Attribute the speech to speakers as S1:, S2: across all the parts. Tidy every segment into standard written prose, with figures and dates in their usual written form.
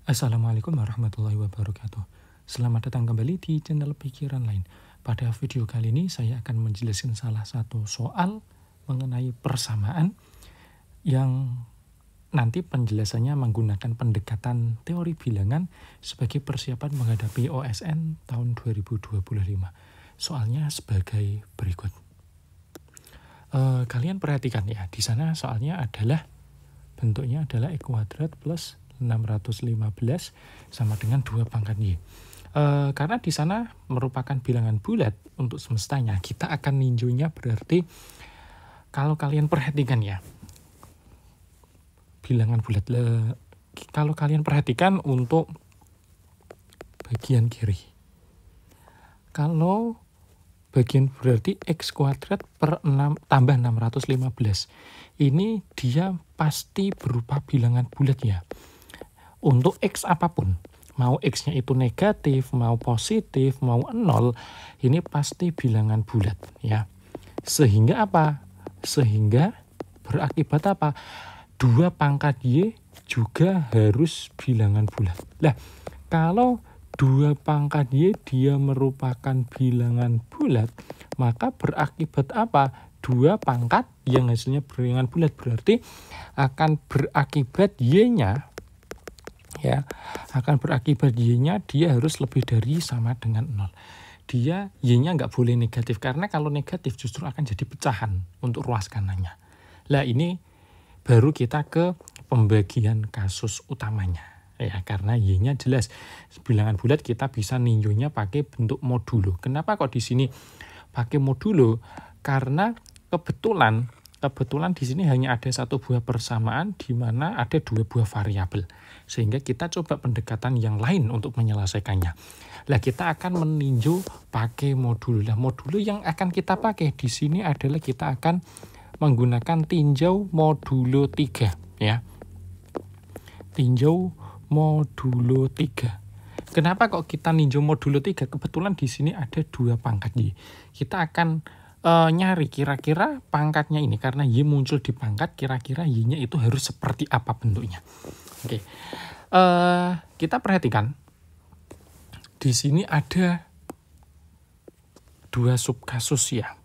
S1: Assalamualaikum warahmatullahi wabarakatuh. Selamat datang kembali di channel Pikiran Lain. Pada video kali ini saya akan menjelaskan salah satu soal mengenai persamaan yang nanti penjelasannya menggunakan pendekatan teori bilangan sebagai persiapan menghadapi OSN tahun 2025. Soalnya sebagai berikut. Kalian perhatikan ya, di sana soalnya adalah bentuknya adalah X kuadrat plus 615 sama dengan 2 pangkat Y. Karena di sana merupakan bilangan bulat untuk semestanya, kita akan ninjonya berarti kalau kalian perhatikan ya, bilangan bulat. Kalau kalian perhatikan untuk bagian kiri, kalau bagian berarti X kuadrat per 6 tambah 615. Ini dia pasti berupa bilangan bulat ya. Untuk X apapun, mau X-nya itu negatif, mau positif, mau 0, ini pasti bilangan bulat ya. Sehingga apa? Sehingga berakibat apa? 2 pangkat Y juga harus bilangan bulat. Nah, kalau 2 pangkat Y dia merupakan bilangan bulat, maka berakibat apa? 2 pangkat yang hasilnya bilangan bulat berarti akan berakibat Y-nya ya, akan berakibat Y-nya dia harus lebih dari sama dengan 0. Dia Y-nya nggak boleh negatif, karena kalau negatif justru akan jadi pecahan untuk ruas kanannya. Lah ini baru kita ke pembagian kasus utamanya. Ya, karena Y-nya jelas bilangan bulat kita bisa ninjonya pakai bentuk modulo. Kenapa kok di sini pakai modulo? Karena kebetulan di sini hanya ada 1 buah persamaan di mana ada 2 buah variabel. Sehingga kita coba pendekatan yang lain untuk menyelesaikannya. Lah kita akan meninjau pakai modulo. Lah modulo yang akan kita pakai di sini adalah kita akan menggunakan tinjau modulo 3 ya. Tinjau modulo 3. Kenapa kok kita ninjau modulo 3? Kebetulan di sini ada 2 pangkat Y. Kita akan nyari kira-kira pangkatnya ini, karena Y muncul di pangkat, kira-kira Y-nya itu harus seperti apa bentuknya. Oke. Kita perhatikan di sini ada 2 subkasus ya.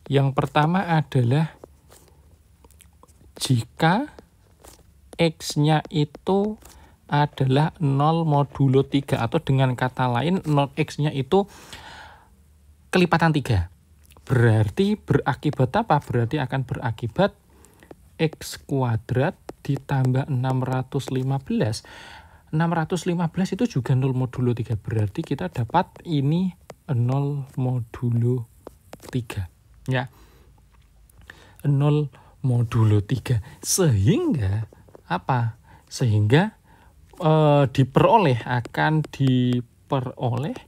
S1: Yang pertama adalah jika X-nya itu adalah 0 modulo 3, atau dengan kata lain 0X-nya itu kelipatan 3. Berarti berakibat apa? Berarti akan berakibat X kuadrat ditambah 615. 615 itu juga 0 modulo 3. Berarti kita dapat ini 0 modulo 3. Ya. 0 modulo 3. Sehingga apa? Sehingga akan diperoleh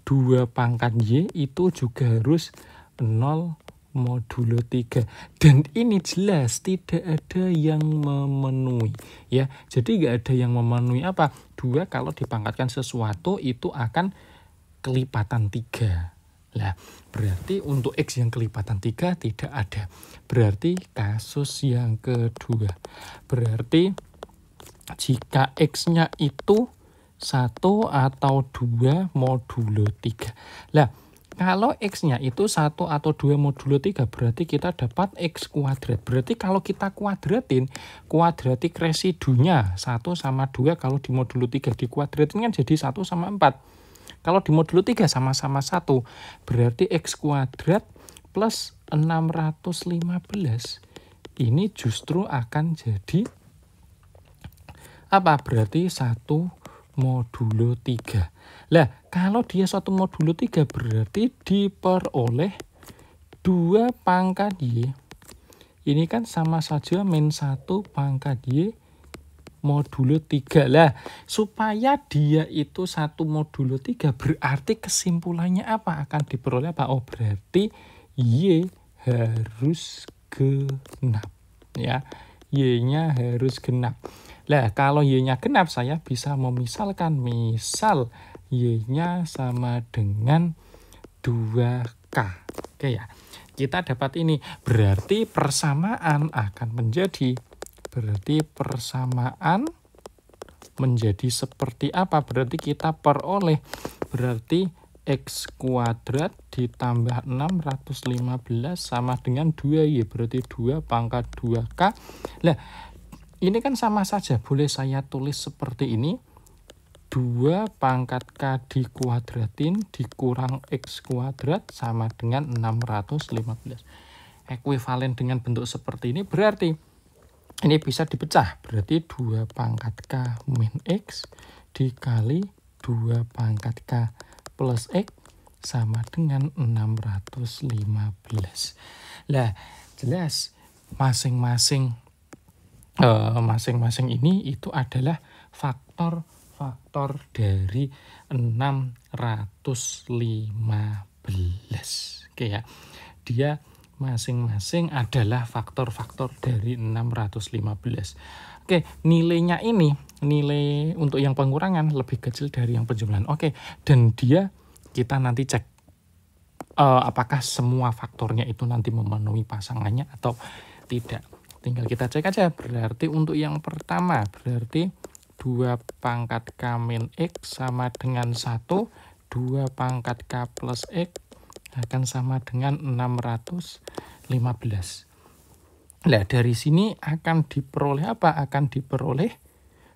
S1: 2 pangkat Y itu juga harus 0 modulo 3. Dan ini jelas tidak ada yang memenuhi ya. Jadi nggak ada yang memenuhi apa? 2 kalau dipangkatkan sesuatu itu akan kelipatan 3. Lah, berarti untuk X yang kelipatan 3 tidak ada. Berarti kasus yang kedua. Berarti jika X-nya itu 1 atau 2 modulo 3. Lah, kalau X-nya itu 1 atau 2 modulo 3 berarti kita dapat X kuadrat. Berarti kalau kita kuadratin, kuadratik residunya 1 sama 2 kalau di modulo 3 dikuadratin kan jadi 1 sama 4. Kalau di modulo 3 sama-sama 1, berarti X kuadrat plus 615. Ini justru akan jadi apa? Berarti 1 modulo 3. Lah, kalau dia 1 modulo 3 berarti diperoleh 2 pangkat Y. Ini kan sama saja min 1 pangkat Y modulo 3. Lah, supaya dia itu 1 modulo 3 berarti kesimpulannya apa? Akan diperoleh apa? Oh, berarti Y harus genap. Ya, Y-nya harus genap. Lah, kalau Y-nya genap, saya bisa memisalkan. Misal, Y-nya sama dengan 2K. Oke ya, kita dapat ini. Berarti persamaan akan menjadi, berarti persamaan menjadi seperti apa? Berarti kita peroleh, berarti X kuadrat ditambah 615 sama dengan 2Y, berarti 2 pangkat 2K. Nah, ini kan sama saja, boleh saya tulis seperti ini, 2 pangkat K dikuadratin dikurang X kuadrat sama dengan 615. Ekuivalen dengan bentuk seperti ini, berarti ini bisa dipecah, berarti 2 pangkat K min X dikali 2 pangkat K plus X sama dengan 615. Lah, jelas masing-masing ini itu adalah faktor dari 615. Oke ya. Dia masing-masing adalah faktor-faktor dari 615. Oke, nilainya ini, nilai untuk yang pengurangan lebih kecil dari yang penjumlahan. Oke, dan dia kita nanti cek apakah semua faktornya itu nanti memenuhi pasangannya atau tidak. Tinggal kita cek aja. Berarti untuk yang pertama, berarti 2 pangkat K min X sama dengan 1, 2 pangkat K plus X akan sama dengan 615. Nah, dari sini akan diperoleh apa? Akan diperoleh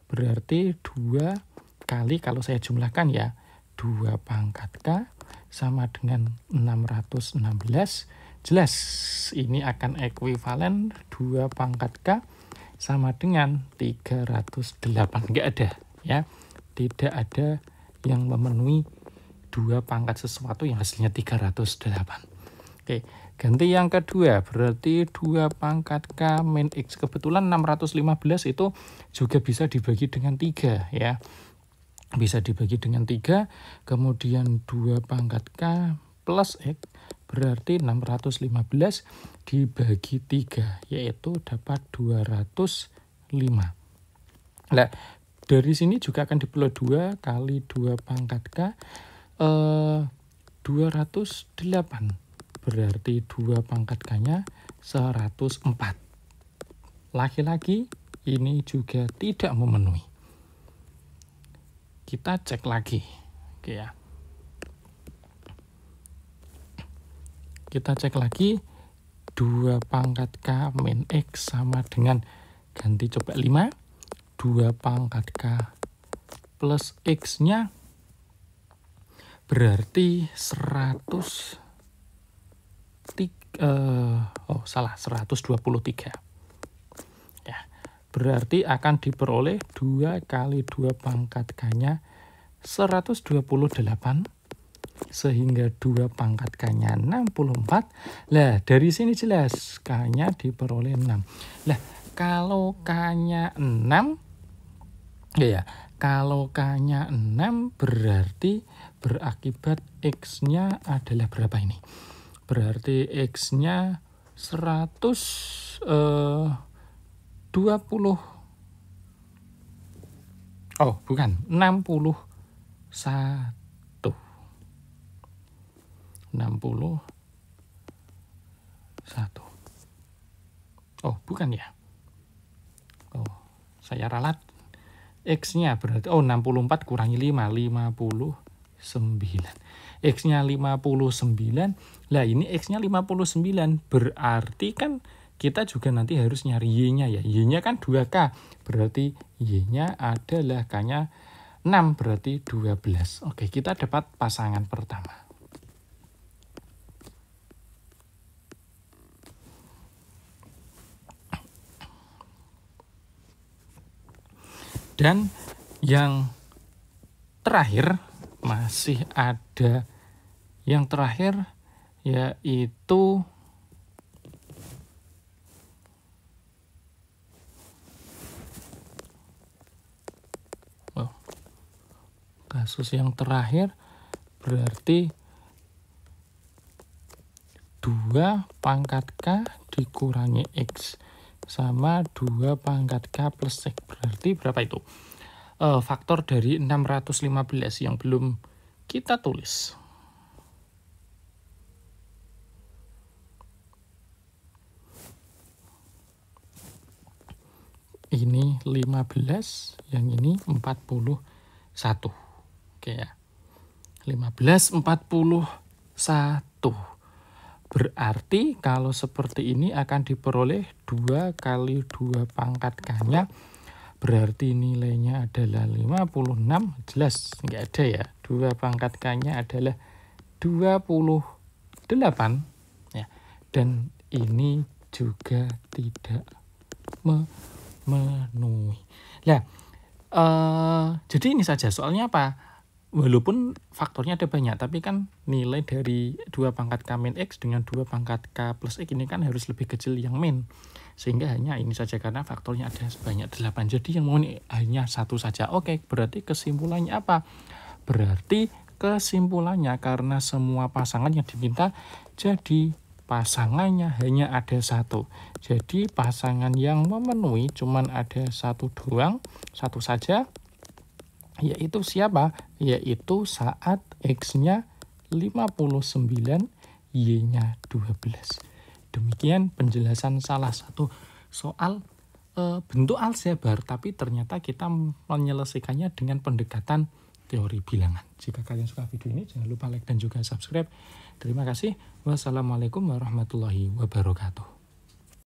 S1: berarti 2 kali, kalau saya jumlahkan ya, 2 pangkat K sama dengan 616. Jelas ini akan ekuivalen 2 pangkat K sama dengan 308. Enggak ada ya. Tidak ada yang memenuhi 2 pangkat sesuatu yang hasilnya 308. Oke, ganti yang kedua, berarti 2 pangkat K min X. Kebetulan 615 itu juga bisa dibagi dengan 3 ya. Bisa dibagi dengan 3, kemudian 2 pangkat K plus X, berarti 615 dibagi 3, yaitu dapat 205. Nah, dari sini juga akan diperoleh 2 kali 2 pangkat K, 208. Berarti 2 pangkat K-nya 104. Lagi-lagi ini juga tidak memenuhi. Kita cek lagi. Oke ya. Kita cek lagi. 2 pangkat K min X sama dengan, ganti coba 5. 2 pangkat K plus X-nya berarti 123. Ya, berarti akan diperoleh 2 kali 2 pangkat K-nya 128, sehingga 2 pangkat K-nya 64. Lah, dari sini jelas K-nya diperoleh 6. Lah, kalau K-nya 6, ya, kalau K-nya 6 berarti berakibat X-nya adalah berapa ini? Berarti X-nya 120. Oh, bukan, 61. 61. Oh, bukan ya. Oh, saya ralat. X-nya berarti, 64 kurangi 5, 59. X-nya 59. Lah, ini X-nya 59. Berarti kan kita juga nanti harus nyari Y-nya ya. Y-nya kan 2K. Berarti Y-nya adalah K-nya 6, berarti 12. Oke, kita dapat pasangan pertama. Dan yang terakhir, masih ada yang terakhir, yaitu kasus yang terakhir berarti 2 pangkat K dikurangi X sama 2 pangkat K plus X. Berarti berapa itu? Faktor dari 615 yang belum kita tulis. ini 15, yang ini 41. Oke ya. 15, 41. Berarti kalau seperti ini akan diperoleh 2 kali 2 pangkat K-nya. Berarti nilainya adalah 56. Jelas nggak ada ya. 2 pangkat K-nya adalah 28. Ya. Dan ini juga tidak memenuhi. Nah, jadi ini saja. Soalnya apa? Walaupun faktornya ada banyak, tapi kan nilai dari 2 pangkat K min X dengan 2 pangkat K plus X ini kan harus lebih kecil yang min. Sehingga hanya ini saja karena faktornya ada sebanyak 8. Jadi yang mau hanya satu saja. Oke, berarti kesimpulannya apa? Berarti kesimpulannya karena semua pasangan yang diminta, jadi pasangannya hanya ada satu. Jadi pasangan yang memenuhi cuman ada satu doang, satu saja. Yaitu siapa? Yaitu saat X-nya 59, Y-nya 12. Demikian penjelasan salah satu soal bentuk aljabar, tapi ternyata kita menyelesaikannya dengan pendekatan teori bilangan. Jika kalian suka video ini, jangan lupa like dan juga subscribe. Terima kasih. Wassalamualaikum warahmatullahi wabarakatuh.